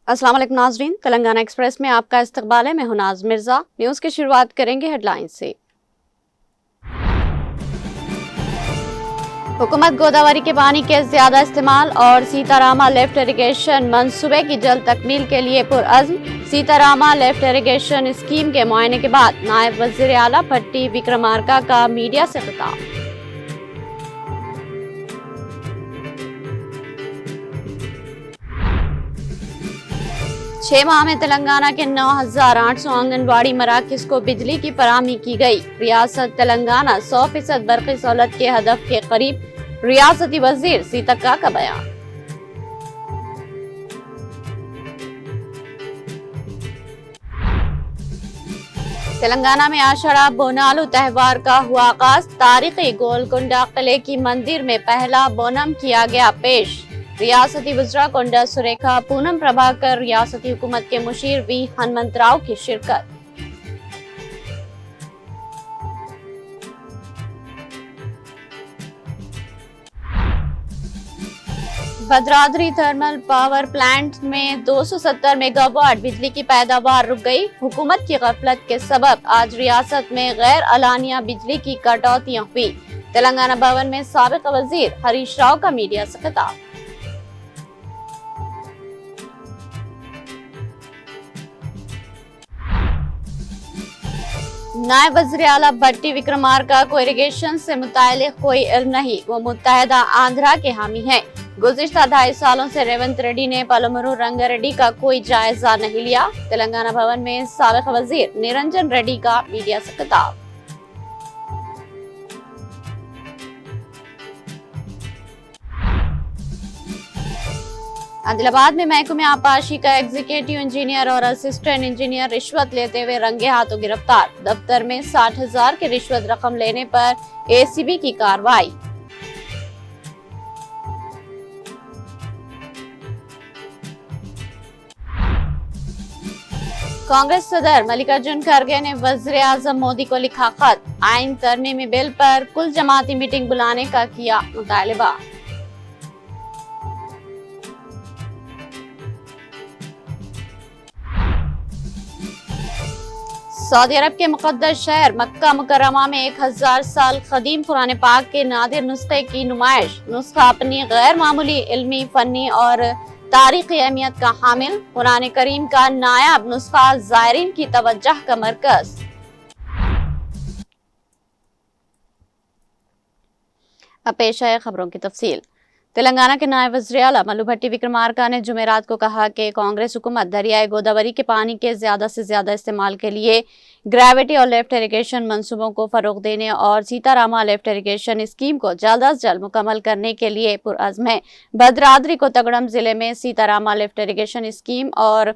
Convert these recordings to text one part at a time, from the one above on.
अस्सलाम वालेकुम नाज़रीन, तेलंगाना एक्सप्रेस में आपका इस्तकबाल है। मैं हूं नाज मिर्जा। न्यूज़ की शुरुआत करेंगे हेडलाइन से। हुकूमत गोदावरी के पानी के ज्यादा इस्तेमाल और सीतारामा लिफ्ट इरिगेशन मंसूबे की जल्द तकमील के लिए पुरअज़्म। सीतारामा लिफ्ट इरिगेशन स्कीम के मुआयने के बाद नायब वज़ीर आला भट्टी विक्रमार्का का मीडिया से खिताब। 6 माह में तेलंगाना के 9,800 आंगनबाड़ी मराकज़ को बिजली की फराहमी की गई। रियासत तेलंगाना 100% बरक़ी सहूलत के हदफ के करीब। रियासती वजीर सीतक्का का बयान। तेलंगाना में आषाढ़ा बोनालू त्योहार का हुआ आगाज। तारीखी गोलकुंडा किले की मंदिर में पहला बोनम किया गया पेश। रियासती वज़रा कोंडा सुरेखा पूनम प्रभाकर, रियासती हुकूमत के मुशीर वी हनुमंतराव की शिरकत। भद्राद्री थर्मल पावर प्लांट में 270 मेगावाट बिजली की पैदावार रुक गई। हुकूमत की गफलत के सबब आज रियासत में गैर अलानिया बिजली की कटौतियां हुई। तेलंगाना भवन में साबिक वजीर हरीश राव का मीडिया से खिताब। नायब वज़ीर आला भट्टी विक्रमार्का को इरिगेशन से मुताल्लिक़ कोई इल्म नहीं, वो मुत्तहदा आंध्रा के हामी हैं। गुज़िश्ता 2.5 सालों से रेवंत रेड्डी ने पलमरू रंगारेड्डी का कोई जायजा नहीं लिया। तेलंगाना भवन में साबिक वज़ीर निरंजन रेड्डी का मीडिया से खिताब। आदिलाबाद में महकमे आपाशी का एग्जीक्यूटिव इंजीनियर और असिस्टेंट इंजीनियर रिश्वत लेते हुए रंगे हाथों गिरफ्तार। दफ्तर में 60,000 की रिश्वत रकम लेने पर एसीबी की कार्रवाई। कांग्रेस सदर मल्लिकार्जुन खड़गे ने वज़ीर आज़म मोदी को लिखा खत। आइन तरमीमी बिल पर कुल जमाती मीटिंग बुलाने का किया मुतालबा। सऊदी अरब के मुक़द्दस शहर मक्का मुकर्रमा में 1000 साल कदीम कुरान पाक के नादिर नुस्खे की नुमाइश। नुस्खा अपनी गैर मामूली इल्मी, फनी और तारीखी अहमियत का हामिल। कुरान करीम का नायाब नुस्खा ज़ायरीन की तवज्जह का मरकज। अब पेश है खबरों की तफसील। तेलंगाना के नायब वज़ीर आला मल्लू भट्टी विक्रमार्का ने जुमेरात को कहा कि कांग्रेस हुकूमत दरियाए गोदावरी के पानी के ज्यादा से ज्यादा इस्तेमाल के लिए ग्रेविटी और लिफ्ट इरिगेशन मंसूबों को फरोग देने और सीतारामा लिफ्ट इरिगेशन स्कीम को जल्द अज जल्द मुकम्मल करने के लिए पुरअज़्म है। भद्राद्री कोत्तगुडम जिले में सीतारामा लिफ्ट इरिगेशन स्कीम और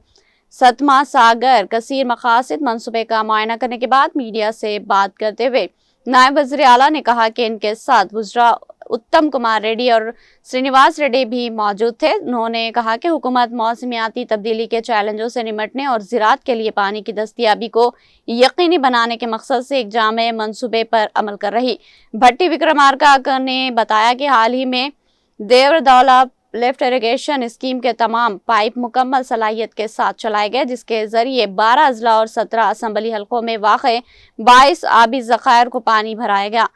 सतमा सागर कसीर मकासद मंसूबे का मुआयना करने के बाद मीडिया से बात करते हुए नायब वज़ीर आला ने कहा कि इनके साथ वज़रा उत्तम कुमार रेड्डी और श्रीनिवास रेड्डी भी मौजूद थे। उन्होंने कहा कि हुकूमत मौसमियाती तब्दीली के चैलेंजों से निमटने और ज़राअत के लिए पानी की दस्तयाबी को यकीनी बनाने के मकसद से एक जामे मंसूबे पर अमल कर रही। भट्टी विक्रमार्का ने बताया कि हाल ही में देवरदौला लिफ्ट इरिगेशन स्कीम के तमाम पाइप मुकम्मल सलाहियत के साथ चलाए गए, जिसके जरिए 12 अजला और 17 असम्बली हल्कों में वाक़े 22 आबी ज़खायर को पानी भराया गया।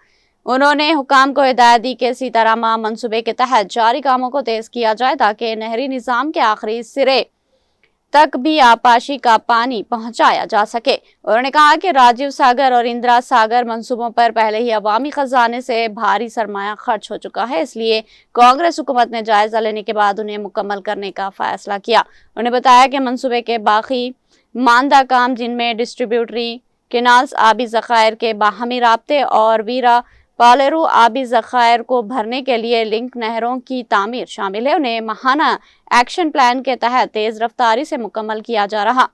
उन्होंने हुकाम को हिदायत दी कि सीतारामा मंसूबे के तहत जारी कामों को तेज किया जाए ताकि नहरी निज़ाम के आखिरी सिरे तक भी आपाशी का पानी पहुंचाया जा सके। उन्होंने कहा कि राजीव सागर और इंदिरा सागर मंसूबों पर पहले ही अवामी खजाने से भारी सरमाया खर्च हो चुका है, इसलिए कांग्रेस हुकूमत ने जायजा लेने के बाद उन्हें मुकम्मल करने का फैसला किया। उन्होंने बताया कि मंसूबे के बाकी मानदा काम, जिनमें डिस्ट्रीब्यूटरी केनाल्स, आबी ज़खायर के बाहमी राब्ते और वीरा पालेरू आबी ज़खायर को भरने के लिए लिंक नहरों की तामीर शामिल है, उन्हें माहाना एक्शन प्लान के तहत तेज रफ्तारी से मुकम्मल किया जा रहा।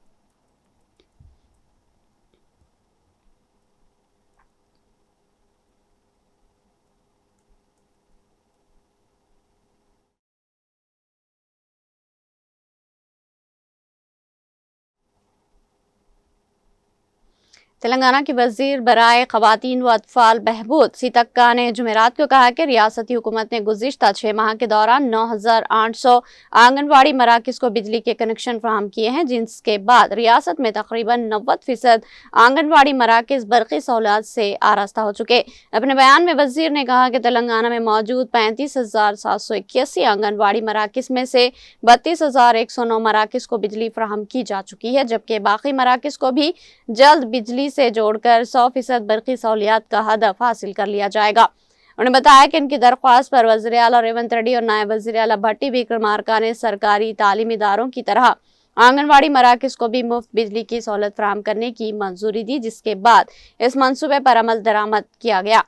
तेलंगाना की वजीर बराए खवातीन व अतफाल बहबूद सीतक्का ने जुमेरात को कहा कि रियासती हुकूमत ने गुज़िश्ता 6 माह के दौरान 9,800 आंगनवाड़ी मराकज़ को बिजली के कनेक्शन फराहम किए हैं, जिसके बाद रियासत में तकरीबन 90% आंगनवाड़ी मराकज़ बरक़ी सहूलियात से आरास्ता हो चुके। अपने बयान में वजीर ने कहा कि तेलंगाना में मौजूद 35,781 आंगनवाड़ी मराकज़ में से 32,109 मराकज़ को बिजली फराहम की जा चुकी है, जबकि बाकी मराकज़ को भी जल्द बिजली से जोड़कर 100% बरक़ी सहूलियात का हदफ हासिल कर लिया जाएगा। उन्होंने बताया कि इनकी दरख्वास्त पर वज़ीर आला रेवंत रेड्डी और नायब वज़ीर आला भट्टी विक्रमार्का ने सरकारी तालीमी इदारों की तरह आंगनवाड़ी मराकज़ को भी मुफ्त बिजली की सहूलत फराहम करने की मंजूरी दी, जिसके बाद इस मंसूबे पर अमल दरामद किया गया।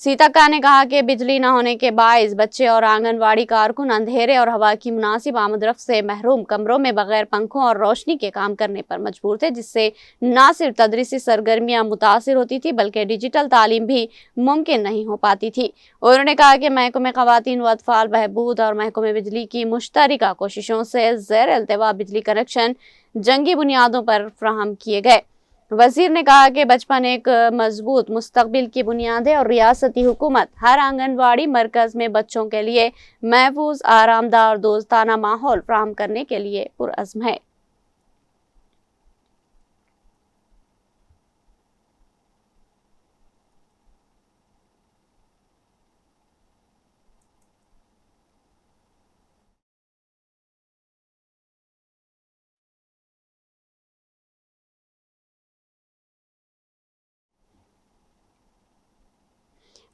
सीतक्का ने कहा कि बिजली न होने के बाइस बच्चे और आंगनवाड़ी कारकुन अंधेरे और हवा की मुनासिब आमदरफ्त से महरूम कमरों में बगैर पंखों और रोशनी के काम करने पर मजबूर थे, जिससे न सिर्फ तदरीसी सरगर्मियां मुतासिर होती थी बल्कि डिजिटल तालीम भी मुमकिन नहीं हो पाती थी। उन्होंने कहा कि महकमे खवातीन व अतफाल बहबूद और महकमे बिजली की मुश्तरका कोशिशों से ज़ेर अल्तवा बिजली कनेक्शन जंगी बुनियादों पर फराहम किए गए। वजीर ने कहा कि बचपन एक मजबूत मुस्तकबिल की बुनियाद है और रियासती हुकूमत हर आंगनवाड़ी मरकज़ में बच्चों के लिए महफूज, आरामदाह और दोस्ताना माहौल फराहम करने के लिए पुरअज़्म है।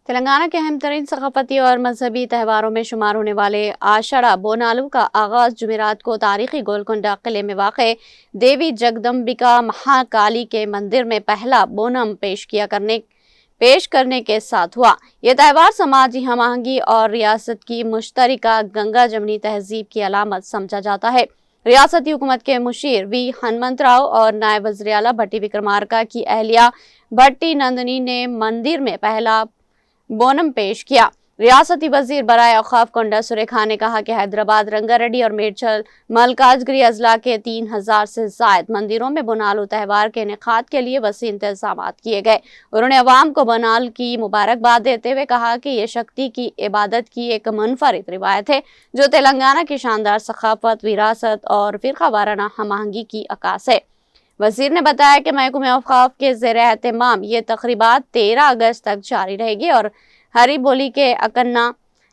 तेलंगाना के अहम तरीन सकाफती और मजहबी त्योहारों में शुमार होने वाले आषाढ़ा बोनालू का आगाज जुमेरात को तारीखी गोलकुंडा किले में वाक़े देवी जगदम्बिका महाकाली के मंदिर में पहला बोनम पेश करने के साथ हुआ। यह त्यौहार समाजी हम आहंगी और रियासत की मुश्तरका गंगा जमनी तहजीब की अलामत समझा जाता है। रियासती हुकूमत के मुशीर वी हनुमंत राव और नायब वज़ीर आला भट्टी विक्रमार्का की अहलिया भट्टी नंदनी ने मंदिर में पहला बोनम पेश किया। रियासती वजीर बराए औकाफ कोंडा सुरेखा ने कहा कि हैदराबाद, रंगारेड्डी और मेडचल मलकाजगिरी अजला के 3,000 से जायद मंदिरों में बोनालू त्यौहार के इनेकाद के लिए वसी इंतजाम किए गए। उन्होंने अवाम को बोनाल की मुबारकबाद देते हुए कहा कि यह शक्ति की इबादत की एक मुनफरिद रिवायत है जो तेलंगाना की शानदार सकाफत, विरासत और फिरका वाराना हम आहंगी की अक्कास है। वजीर ने बताया कि महकमे औकाफ के ज़ेर एहतमाम ये तकरीबात 13 अगस्त तक जारी रहेगी और हरी बोली के अकन्ना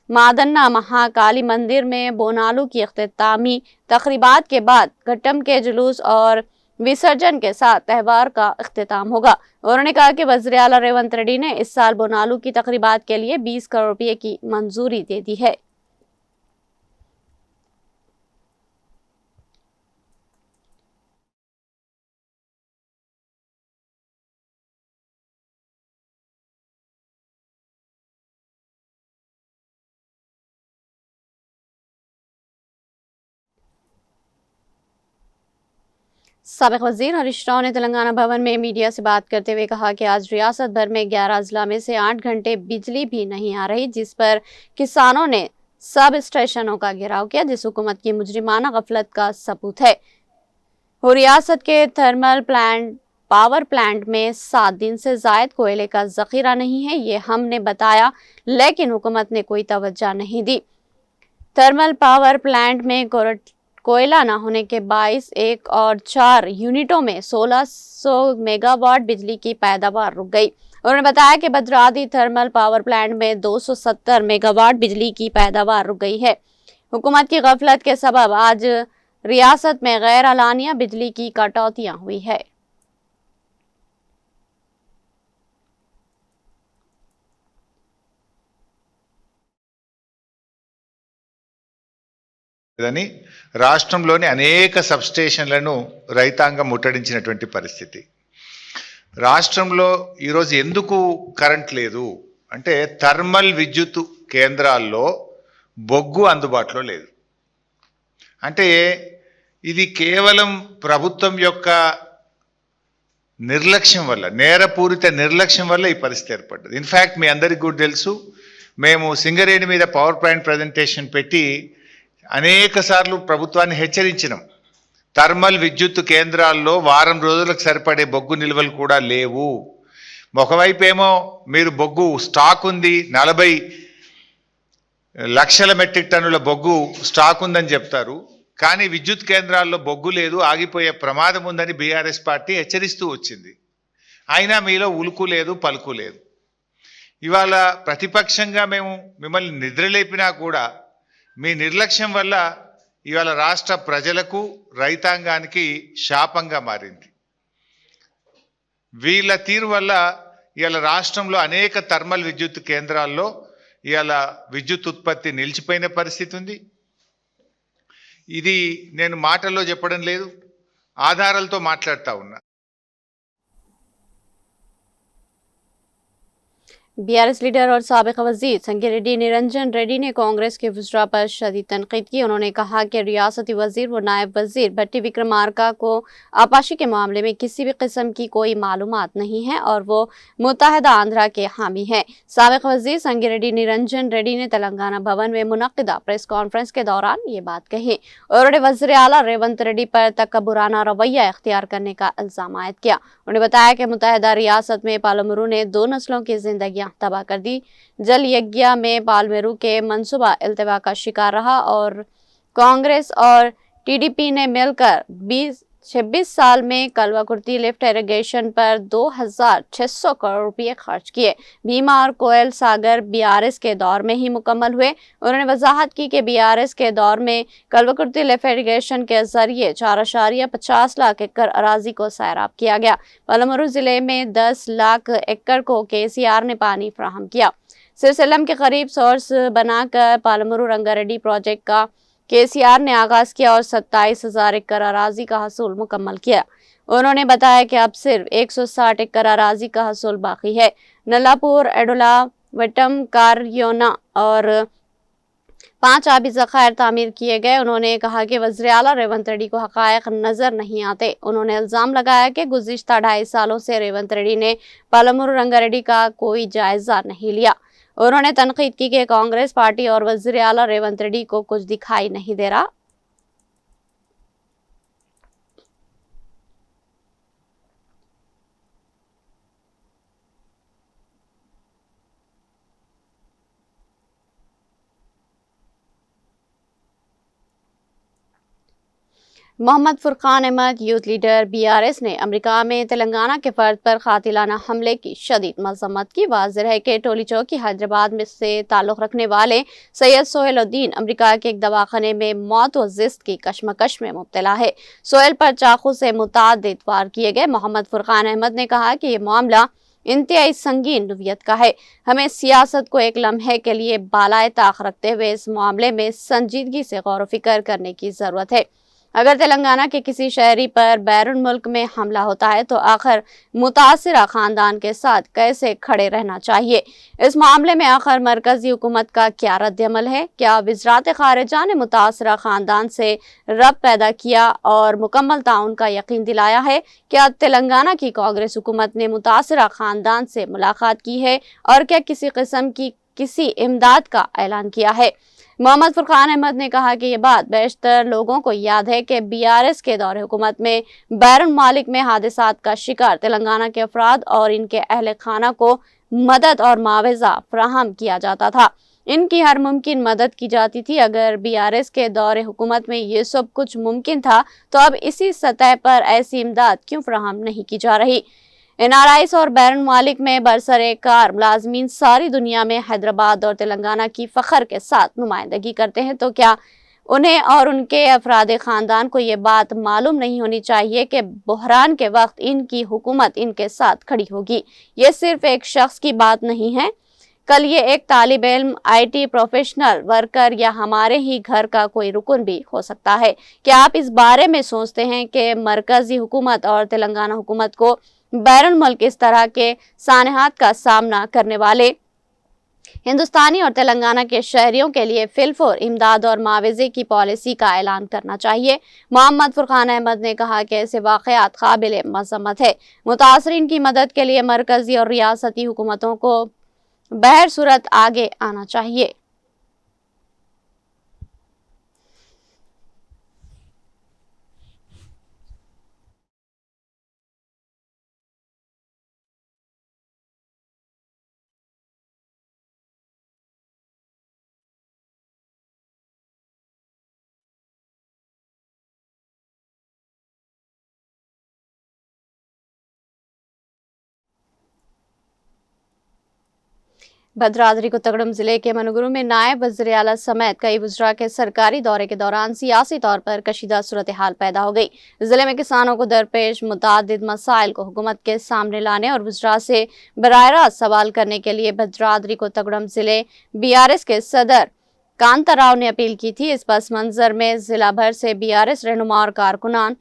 मादन्ना महाकाली मंदिर में बोनालू की इख्तितामी तकरीबात के बाद घट्टम के जुलूस और विसर्जन के साथ त्यौहार का इख्तिताम होगा। उन्होंने कहा कि वज़ीर आला रेवंत रेड्डी ने इस साल बोनालू की तकरीबात के लिए 20 करोड़ रुपये की मंजूरी दे दी है। साबिक़ वज़ीर हरीश राव ने तेलंगाना भवन में मीडिया से बात करते हुए कहा कि आज रियासत भर में 11 अजला में से 8 घंटे बिजली भी नहीं आ रही, जिस पर किसानों ने सब स्टेशनों का घेराव किया, जिस हुकूमत की मुजरिमाना गफलत का सबूत है। रियासत के थर्मल पावर प्लांट में 7 दिन से जायद कोयले का जखीरा नहीं है, ये हमने बताया, लेकिन हुकूमत ने कोई तवज्जो नहीं दी। थर्मल पावर प्लांट में कोयला न होने के बाइस 1 और 4 यूनिटों में 1600 मेगावाट बिजली की पैदावार रुक गई। उन्होंने बताया कि भद्रादी थर्मल पावर प्लांट में 270 मेगावाट बिजली की पैदावार रुक गई है। हुकूमत की गफलत के सबब आज रियासत में गैर अलानिया बिजली की कटौतियां हुई है। రాష్ట్రంలోని అనేక సబ్ స్టేషన్లను రైతాంగం ముట్టడించినటువంటి పరిస్థితి. రాష్ట్రంలో ఈరోజు ఎందుకు కరెంట్ లేదు అంటే థర్మల్ విద్యుత్ కేంద్రాల్లో బొగ్గు అందుబాటులో లేదు. అంటే ఇది కేవలం ప్రభుత్వం యొక్క నిర్లక్ష్యం వల్ల, నేరపూరిత నిర్లక్ష్యం వల్ల ఈ పరిస్థితి ఏర్పడ్డది. ఇన్ఫ్యాక్ట్ మీ అందరికీ కూడా తెలుసు, మేము సింగరేణి మీద పవర్ ప్లాంట్ ప్రజెంటేషన్ పెట్టి అనేక సార్లు ప్రభుత్వాన్ని హెచ్చరించినాం. థర్మల్ విద్యుత్ కేంద్రాల్లో వారం రోజులకు సరిపడే బొగ్గు నిల్వలు కూడా లేవు. ఒకవైపు ఏమో మీరు బొగ్గు స్టాక్ ఉంది, 40 లక్షల మెట్రిక్ టన్నుల బొగ్గు స్టాక్ ఉందని చెప్తారు. కానీ విద్యుత్ కేంద్రాల్లో బొగ్గు లేదు, ఆగిపోయే ప్రమాదం ఉందని బీఆర్ఎస్ పార్టీ హెచ్చరిస్తూ వచ్చింది. అయినా మీలో ఉలుకు లేదు, పలుకు లేదు. ఇవాళ ప్రతిపక్షంగా మేము మిమ్మల్ని నిద్రలేపినా కూడా మీ నిర్లక్ష్యం వల్ల ఇవాళ రాష్ట్ర ప్రజలకు, రైతాంగానికి శాపంగా మారింది. వీళ్ళ తీరు వల్ల ఇవాళ రాష్ట్రంలో అనేక థర్మల్ విద్యుత్ కేంద్రాల్లో ఇవాళ విద్యుత్ ఉత్పత్తి నిలిచిపోయిన పరిస్థితి ఉంది. ఇది నేను మాటల్లో చెప్పడం లేదు, ఆధారాలతో మాట్లాడుతూ ఉన్నా. बीआरएस लीडर और साबिक वजीर संजय रेड्डी निरंजन रेड्डी ने कांग्रेस के वज़रा पर शदीद तनकीद की। उन्होंने कहा कि रियासती वजीर व नायब वजीर भट्टी विक्रमार्का को आपाशी के मामले में किसी भी किस्म की कोई मालूमात नहीं है और वो मुत्तहदा आंध्रा के हामी है। साबिक वजीर संजय रेड्डी निरंजन रेड्डी ने तेलंगाना भवन में मुनक्किदा प्रेस कॉन्फ्रेंस के दौरान ये बात कही। उन्होंने वज़ीर आला रेवंत रेड्डी पर तकब्बुराना रवैया इख्तियार करने का इल्जाम आयद किया। उन्होंने बताया कि मुत्तहदा रियासत में पालमरू ने 2 नस्लों की जिंदगी तबाह कर दी। जल यज्ञ में पालमेरू के मंसूबा इल्तिवा का शिकार रहा और कांग्रेस और टीडीपी ने मिलकर 26 साल में कलवाकुर्ती लिफ्ट इरिगेशन पर 2600 करोड़ रुपए खर्च किए। भीमा और कोयल सागर बीआरएस के दौर में ही मुकम्मल हुए। उन्होंने वजाहत की कि बीआरएस के दौर में कलवाकुर्ती लिफ्ट इरिगेशन के जरिए 4.50 लाख एकड़ अराजी को सैराब किया गया। पालमरू जिले में 10 लाख एकड़ को केसीआर ने पानी फराहम किया। सिरसलम के करीब सोर्स बनाकर पालमरू रंगारेड्डी प्रोजेक्ट का केसीआर ने आगाज किया और 27,000 एकड़ अराजी का हसूल मुकम्मल किया। उन्होंने बताया कि अब सिर्फ 160 एकड़ अराजी का हसूल बाकी है। नल्लापुर, एडोला, वटम, कारयोना और 5 आबी ज़खायर तामीर किए गए। उन्होंने कहा कि वज़ीर आला रेवंत रेड्डी को हक़ाइक़ नजर नहीं आते। उन्होंने इल्जाम लगाया कि गुज़िश्ता 2.5 सालों से रेवंत रेड्डी ने पालमरू रंगारेड्डी का कोई जायजा नहीं लिया। उन्होंने तनकीद की कि कांग्रेस पार्टी और वज़ीर आला रेवंत रेड्डी को कुछ दिखाई नहीं दे रहा। Mohammad Furqan Ahmed youth leader BRS ने अमेरिका में तेलंगाना के फर्द पर कातिलाना हमले की शदीद मजम्मत की। वाज़ेह है कि टोली चौकी हैदराबाद में से ताल्लुक़ रखने वाले सैयद सोहेलुद्दीन अमेरिका के एक दवाखाने में मौत व ज़िस्त की कशमकश में मुब्तला है। सोहेल पर चाकू से मुतअद्दिद वार किए गए। मोहम्मद फुरकान अहमद ने कहा कि ये मामला इंतहाई संगीन नोयत का है। हमें सियासत को एक लम्हे के लिए बालाए ताक रखते हुए इस मामले में संजीदगी से गौर व फिक्र करने की ज़रूरत है। अगर तेलंगाना के किसी शहरी पर बैरून मुल्क में हमला होता है तो आखिर मुतासिरा खानदान के साथ कैसे खड़े रहना चाहिए? इस मामले में आखिर मरकजी हुकूमत का क्या रद्द-ए-अमल है? क्या वज़ारत ख़ारिजा ने मुतासिरा खानदान से रब्त पैदा किया और मुकम्मल ताउन का यकीन दिलाया है? क्या तेलंगाना की कांग्रेस हुकूमत ने मुतासिरा खानदान से मुलाकात की है और क्या किसी किस्म की किसी इमदाद का ऐलान किया है? मोहम्मद फुरकान अहमद ने कहा कि ये बात बेशतर लोगों को याद है कि बीआरएस के दौर हुकूमत में बैरून मालिक में हादसात का शिकार तेलंगाना के अफराद और इनके अहल खाना को मदद और मुआवजा फराहम किया जाता था। इनकी हर मुमकिन मदद की जाती थी। अगर बीआरएस के दौर हुकूमत में ये सब कुछ मुमकिन था तो अब इसी सतह पर ऐसी इमदाद क्यों फराहम नहीं की जा रही? एनआरआईस और बैरून मालिक में बरसर-ए-कार मुलाजमीन सारी दुनिया में हैदराबाद और तेलंगाना की फ़ख्र के साथ नुमाइंदगी करते हैं, तो क्या उन्हें और उनके अफराद खानदान को ये बात मालूम नहीं होनी चाहिए कि बहरान के वक्त इनकी हुकूमत इनके साथ खड़ी होगी? ये सिर्फ एक शख्स की बात नहीं है। कल ये एक तालिब इल्म, आईटी प्रोफेशनल, वर्कर या हमारे ही घर का कोई रुकन भी हो सकता है। क्या आप इस बारे में सोचते हैं कि मरकजी हुकूमत और तेलंगाना हुकूमत को बैरून मुल्क इस तरह के सानहात का सामना करने वाले हिंदुस्तानी और तेलंगाना के शहरियों के लिए फिलफोर इमदाद और मुआवजे की पॉलिसी का ऐलान करना चाहिए? मोहम्मद फुरकान अहमद ने कहा कि ऐसे वाक़यात काबिल मज़म्मत है। मुतासरीन की मदद के लिए मरकजी और रियासती हुकूमतों को बहर सूरत आगे आना चाहिए। भद्राद्री कोत्तगुड़म जिले के मनुगुरु में नायब वज़ीर आला समेत कई वज़रा के सरकारी दौरे के दौरान सियासी तौर पर कशीदा सूरत हाल पैदा हो गई। जिले में किसानों को दरपेश मुतादिद मसाइल को हुकूमत के सामने लाने और वज़रा से बराह रास्त सवाल करने के लिए भद्राद्री कोत्तगुड़म जिले BRS के सदर कांता राव ने अपील की थी। इस पस मंजर में जिला भर से BRS रहनुमा और कारकुनान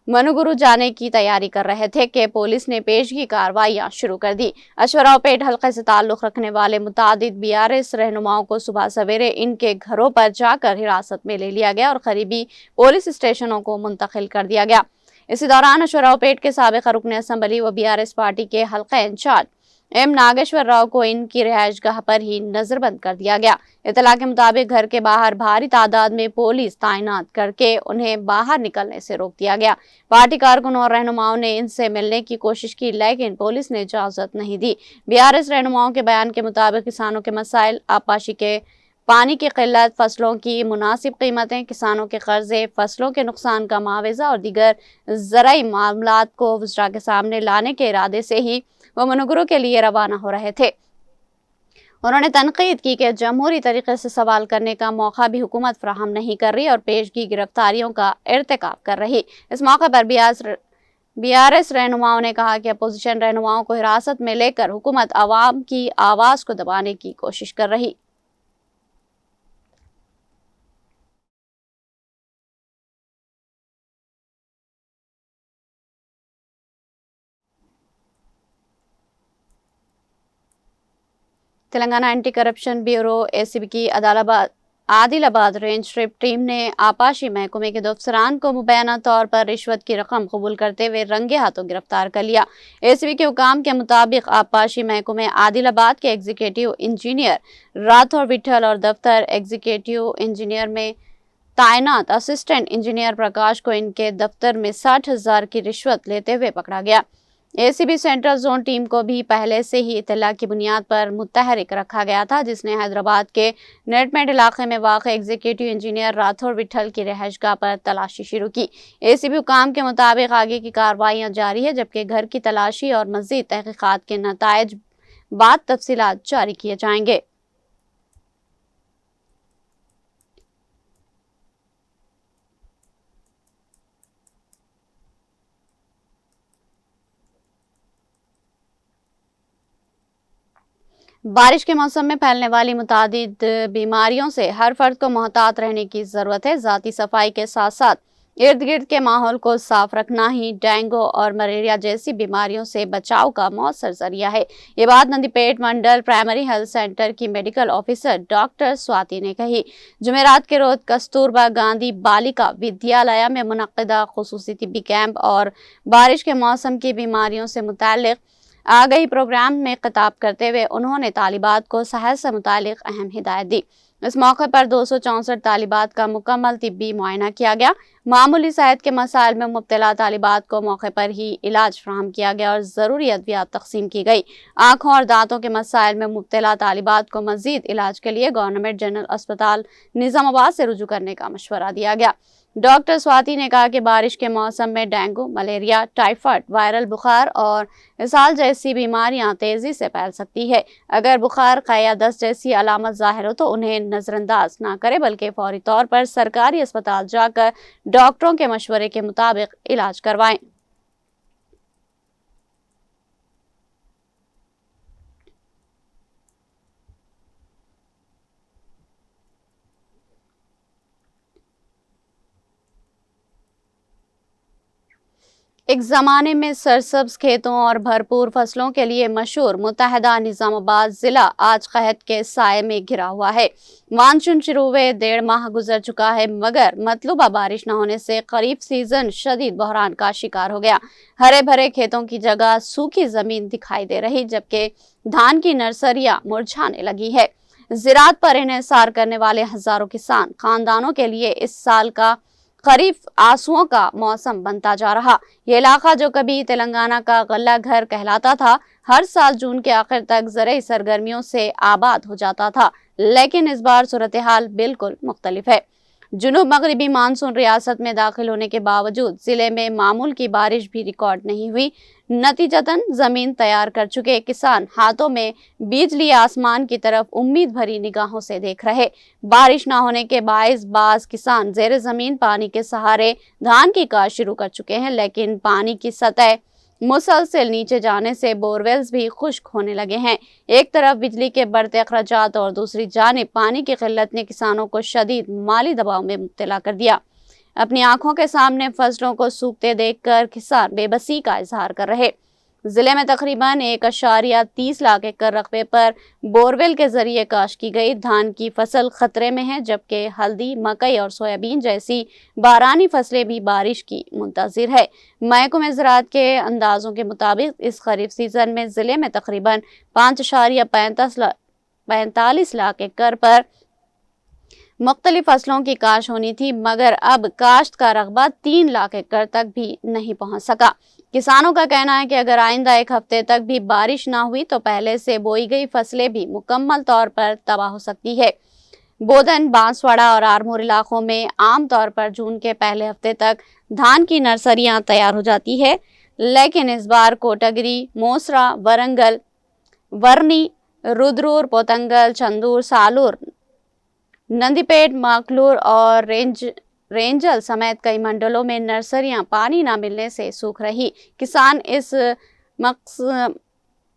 मनुगुरु जाने की तैयारी कर रहे थे कि पुलिस ने पेशगी कार्रवाइयां शुरू कर दी। अश्वरावपेट हल्के से ताल्लुक रखने वाले मुतादिद BRS रहनुमाओं को सुबह सवेरे इनके घरों पर जाकर हिरासत में ले लिया गया और करीबी पुलिस स्टेशनों को मुंतकिल कर दिया गया। इसी दौरान अश्वरावपेट के साबिक़ रुकन असम्बली व BRS पार्टी के हल्का इंचार्ज M नागेश्वर राव को इनकी रिहाइशगाह पर ही नजरबंद कर दिया गया। इत्तला के मुताबिक घर के बाहर भारी तादाद में पुलिस तैनात करके उन्हें बाहर निकलने से रोक दिया गया। पार्टी कारकुनों और रहनुमाओं ने इनसे मिलने की कोशिश की, लेकिन पुलिस ने इजाजत नहीं दी। BRS रहनुमाओं के बयान के मुताबिक किसानों के मसाइल, आबपाशी के पानी की किल्लत, फसलों की मुनासिब कीमतें, किसानों के कर्जे, फसलों के नुकसान का मुआवजा और दीगर ज़राई मामलात को वज़रा के सामने लाने के इरादे से ही वो मनुगुरु के लिए रवाना हो रहे थे। उन्होंने तनकीद की कि जमहूरी तरीके से सवाल करने का मौका भी हुकूमत फराहम नहीं कर रही और पेशगी गिरफ्तारियों का इर्तिकाब कर रही। इस मौके पर BRS रहनुमाओं ने कहा कि अपोजिशन रहनुमाओं को हिरासत में लेकर हुकूमत अवाम की आवाज़ को दबाने की कोशिश कर रही। Telangana anti corruption bureau ACB की आदिलाबाद रेंज ट्रिप टीम ने आबपाशी महकमे के 2 अफसरान को मुबैना तौर पर रिश्वत की रकम कबूल करते हुए रंगे हाथों गिरफ्तार कर लिया। ACB के हुकाम के मुताबिक आबपाशी महकमे आदिलाबाद के एग्जीक्यूटिव इंजीनियर राठौर विठल और दफ्तर एग्जीक्यूटिव इंजीनियर में तैनात असिस्टेंट इंजीनियर प्रकाश को इनके दफ्तर में 60,000 की रिश्वत लेते हुए पकड़ा गया। ACB सेंट्रल जोन टीम को भी पहले से ही इत्तला की बुनियाद पर मुतहरिक रखा गया था, जिसने हैदराबाद के नेटमेंट इलाके में वाक़ एग्जीक्यूटिव इंजीनियर राठौर विठल की रिहाइशगाह पर तलाशी शुरू की। ACB हुकाम के मुताबिक आगे की कार्रवाइयां जारी है, जबकि घर की तलाशी और मज़ीद तहक़ीक़ात के नताइज बाद तफसीलात जारी किए जाएंगे। बारिश के मौसम में फैलने वाली मुतादिद बीमारियों से हर फर्द को मोहतात रहने की ज़रूरत है। ज़ाती सफाई के साथ साथ इर्द गिर्द के माहौल को साफ रखना ही डेंगू और मलेरिया जैसी बीमारियों से बचाव का मौसर जरिया है। ये बात नंदीपेट मंडल प्राइमरी हेल्थ सेंटर की मेडिकल ऑफिसर डॉक्टर स्वाति ने कही। जुमेरात के रोज कस्तूरबा गांधी बालिका विद्यालय में मुनक्किदा खुसूसी तिब्बी कैंप और बारिश के मौसम की बीमारियों से मुताल्लिक आगाही प्रोग्राम में खिताब करते हुए उन्होंने तालिबात को सेहत से मुतालिक अहम हिदायत दी। इस मौके पर 264 तालिबात का मुकम्मल तिब्बी मुआयना किया गया। मामूली सेहत के मसाइल में मुब्तला तालिबात को मौके पर ही इलाज फराहम किया गया और ज़रूरी अद्वियात तकसीम की गई। आँखों और दांतों के मसाइल में मुब्तला तालिबात को मज़ीद इलाज के लिए गवर्नमेंट जनरल अस्पताल निज़ामाबाद से रुजू करने का मशवरा दिया गया। डॉक्टर स्वाति ने कहा कि बारिश के मौसम में डेंगू, मलेरिया, टाइफाइड, वायरल बुखार और इसहाल जैसी बीमारियां तेजी से फैल सकती है। अगर बुखार, या दस्त जैसी अलामत ज़ाहिर हो तो उन्हें नज़रअंदाज ना करें, बल्कि फौरी तौर पर सरकारी अस्पताल जाकर डॉक्टरों के मशवरे के मुताबिक इलाज करवाएं। एक ज़माने में सरसब्ज खेतों और भरपूर फसलों के लिए मशहूर मुत्तहदा निज़ामाबाद ज़िला आज कहत के साए में घिरा हुआ है। मानसून शुरू हुए 1.5 माह गुजर चुका है, मगर मतलूबा बारिश न होने से खरीफ सीजन शदीद बहरान का शिकार हो गया। हरे भरे खेतों की जगह सूखी ज़मीन दिखाई दे रही, जबकि धान की नर्सरियाँ मुरझाने लगी है। ज़राअत पर इन्हिसार करने वाले हज़ारों किसान खानदानों के लिए इस साल का खरीफ आंसुओं का मौसम बनता जा रहा। ये इलाका जो कभी तेलंगाना का गल्ला घर कहलाता था, हर साल जून के आखिर तक ज़राई सरगर्मियों से आबाद हो जाता था, लेकिन इस बार सूरत हाल बिल्कुल मुख्तलिफ है। जुनूब मगरिबी मानसून रियासत में दाखिल होने के बावजूद जिले में मामूल की बारिश भी रिकॉर्ड नहीं हुई। नतीजतन जमीन तैयार कर चुके किसान हाथों में बीज लिए आसमान की तरफ उम्मीद भरी निगाहों से देख रहे। बारिश न होने के बायस बाज किसान जेर जमीन पानी के सहारे धान की काश्त शुरू कर चुके हैं, लेकिन पानी की सतह मुसलसल नीचे जाने से बोरवेल्स भी खुश्क होने लगे हैं। एक तरफ बिजली के बढ़ते अखराजात और दूसरी जानिब पानी की किल्लत ने किसानों को शदीद माली दबाव में मुब्तला कर दिया। अपनी आंखों के सामने फसलों को सूखते देखकर किसान बेबसी का इजहार कर रहे। जिले में तकरीबन 1.30 लाख एकड़ रकबे पर बोरवेल के जरिए काश्त की गई धान की फसल खतरे में है, जबकि हल्दी, मकई और सोयाबीन जैसी बारानी फसलें भी बारिश की मुंतजिर है। महकमे ज़राअत के अंदाजों के मुताबिक इस खरीफ सीजन में जिले में तकरीबन 5.45 लाख एकड़ पर मुख्तलिफ फसलों की काश्त होनी थी, मगर अब काश्त का रकबा 3 लाख एकड़ तक भी नहीं पहुंच सका। किसानों का कहना है कि अगर आइंदा एक हफ्ते तक भी बारिश ना हुई तो पहले से बोई गई फसलें भी मुकम्मल तौर पर तबाह हो सकती है। बोधन, बांसवाड़ा और आरमूर इलाकों में आम तौर पर जून के पहले हफ्ते तक धान की नर्सरियां तैयार हो जाती है, लेकिन इस बार कोटागिरी, मोसरा, वरंगल, वर्नी, रुद्रपुर, पोतंगल, चंदूर, सालूर, नंदीपेट, माकलूर और रेंजल समेत कई मंडलों में नर्सरियां पानी न मिलने से सूख रही। किसान इस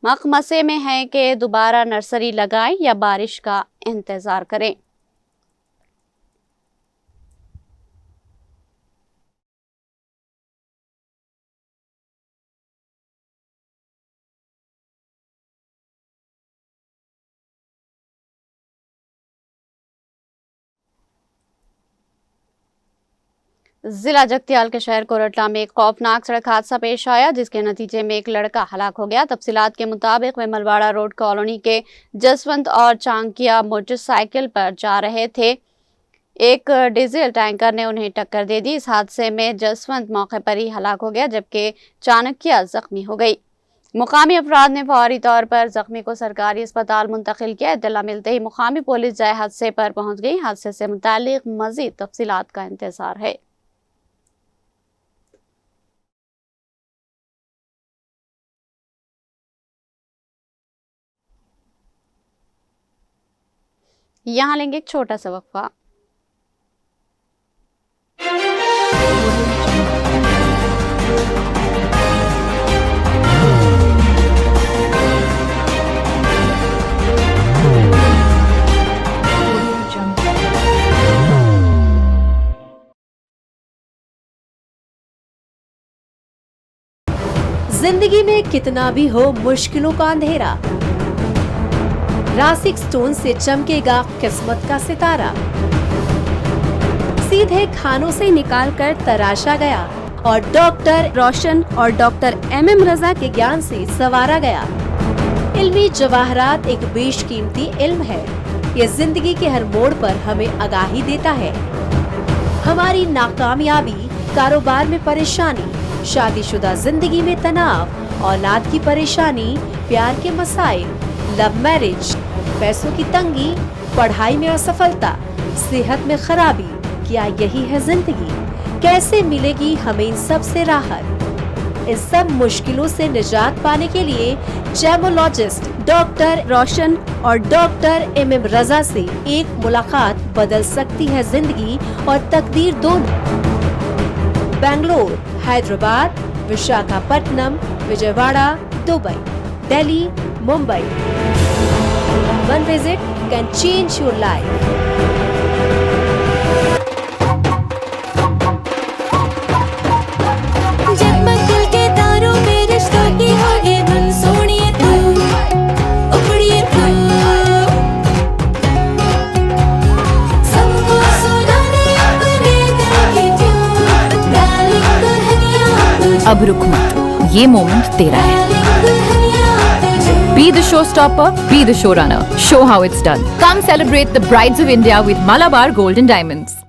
मकमसे में है कि दोबारा नर्सरी लगाएं या बारिश का इंतजार करें। जिला जगतियाल के शहर कोरटला में एक खौफनाक सड़क हादसा पेश आया, जिसके नतीजे में एक लड़का हलाक हो गया। तफसीलात के मुताबिक वे मलवाड़ा रोड कॉलोनी के जसवंत और चांकिया मोटरसाइकिल पर जा रहे थे। एक डीजल टैंकर ने उन्हें टक्कर दे दी। इस हादसे में जसवंत मौके पर ही हलाक हो गया, जबकि चाणक्या जख्मी हो गई। मुकामी अफराद ने फौरी तौर पर जख्मी को सरकारी अस्पताल मुंतकिल किया। इत्तला मिलते ही मुकामी पुलिस जाए हादसे पर पहुंच गई। हादसे से मुतालिक मजीद तफसीलात का इंतजार है। यहाँ लेंगे एक छोटा सा वक्फा। जिंदगी में कितना भी हो मुश्किलों का अंधेरा, रासिक स्टोन से चमकेगा किस्मत का सितारा। सीधे खानों से निकाल कर तराशा गया और डॉक्टर रोशन और डॉक्टर MM रजा के ज्ञान से संवारा गया। इल्मी जवाहरात एक बेशकीमती इल्म है। ये जिंदगी के हर मोड़ पर हमें आगाही देता है। हमारी नाकामयाबी, कारोबार में परेशानी, शादीशुदा जिंदगी में तनाव, औलाद की परेशानी, प्यार के मसाइल, लव मैरिज, पैसों की तंगी, पढ़ाई में असफलता, सेहत में खराबी, क्या यही है जिंदगी? कैसे मिलेगी हमें इन सब से राहत? इन सब मुश्किलों से निजात पाने के लिए जेमोलॉजिस्ट डॉक्टर रोशन और डॉक्टर MM रजा से एक मुलाकात बदल सकती है जिंदगी और तकदीर दोनों। Bangalore, Hyderabad, Visakhapatnam, Vijayawada, Dubai, Delhi, Mumbai. One visit can change your life. जगमग दिल के तारों में रिश्तों की होगी धुन, सोनिए तू, उखड़िए तू, सबको सुनाने अपने दिल की ट्यून, डार्लिंग दुल्हनिया तुझ, अब रुक मत, ये मोमेंट तेरा है। Be the showstopper, be the showrunner. Show how it's done. Come celebrate the Brides of India with Malabar Gold and Diamonds.